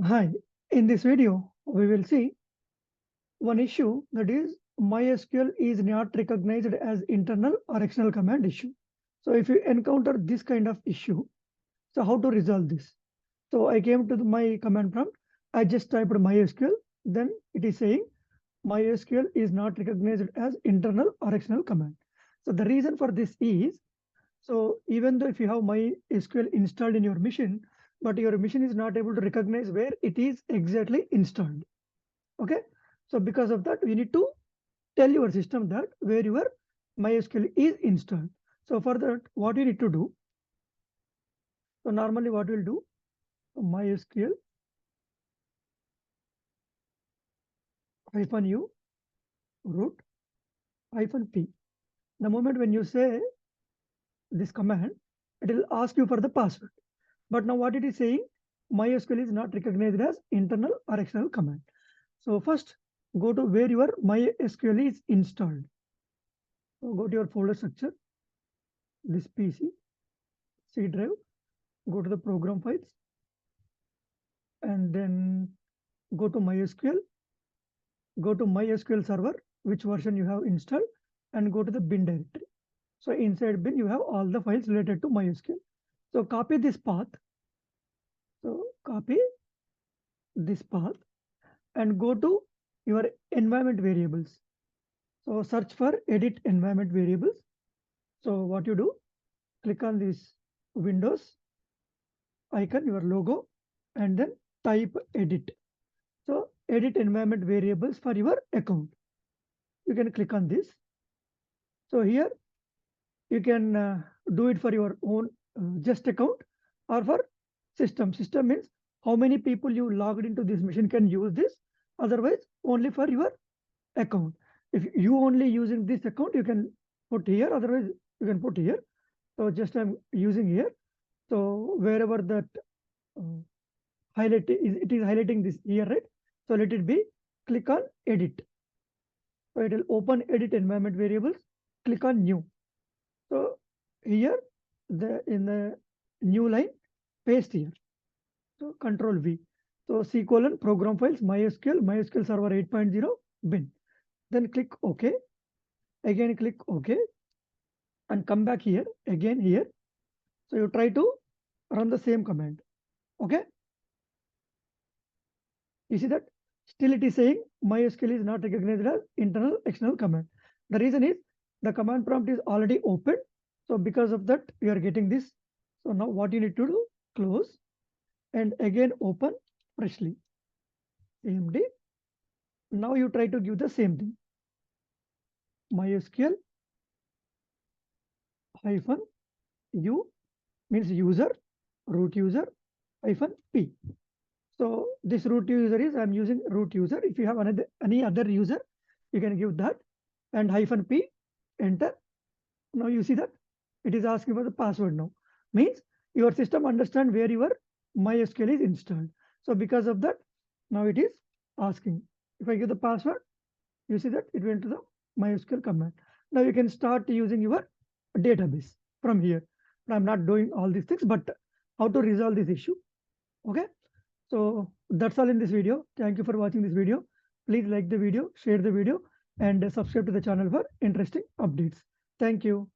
Hi, in this video, we will see one issue, that is MySQL is not recognized as internal or external command issue. So if you encounter this kind of issue, so how to resolve this? So I came to my command prompt. I just typed MySQL. Then it is saying MySQL is not recognized as internal or external command. So the reason for this is, so even though if you have MySQL installed in your machine, but your machine is not able to recognize where it is exactly installed. Okay, so because of that, we need to tell your system that where your MySQL is installed. So for that, what you need to do, so normally what we'll do, MySQL -u root -p. The moment when you say this command, it will ask you for the password. But now what it is saying, MySQL is not recognized as internal or external command. So first, go to where your MySQL is installed. So go to your folder structure, this PC, C drive, go to the program files, and then go to MySQL, go to MySQL server, which version you have installed, and go to the bin directory. So inside bin, you have all the files related to MySQL. So copy this path. So copy this path and go to your environment variables. So search for edit environment variables. So what you do, click on this Windows icon, your logo, and then type edit. So edit environment variables for your account. You can click on this. So here you can do it for your own just account or for system. System means how many people you logged into this machine can use this. Otherwise, only for your account. If you only using this account, you can put here. Otherwise, you can put here. So just I'm using here. So wherever that uh, highlight is, it is highlighting this here, right? So let it be. Click on edit. So it will open edit environment variables. Click on new. So here, in the new line, paste here. So Control V. So C colon program files MySQL server 8.0 bin. Then click OK. Again click OK, and come back here again here. So you try to run the same command. Okay. You see that still it is saying MySQL is not recognized as internal external command. The reason is the command prompt is already open. So because of that, we are getting this. So now what you need to do, close and again open freshly. AMD. Now you try to give the same thing. MySQL -u means user, root user -p. So this root user is, I'm using root user. If you have any other user, you can give that, and -p, enter. Now you see that it is asking for the password now. Means your system understand where your MySQL is installed. So because of that, now it is asking. If I give the password, you see that it went to the MySQL command. Now you can start using your database from here. I'm not doing all these things, but how to resolve this issue. Okay. So that's all in this video. Thank you for watching this video. Please like the video, share the video, and subscribe to the channel for interesting updates. Thank you.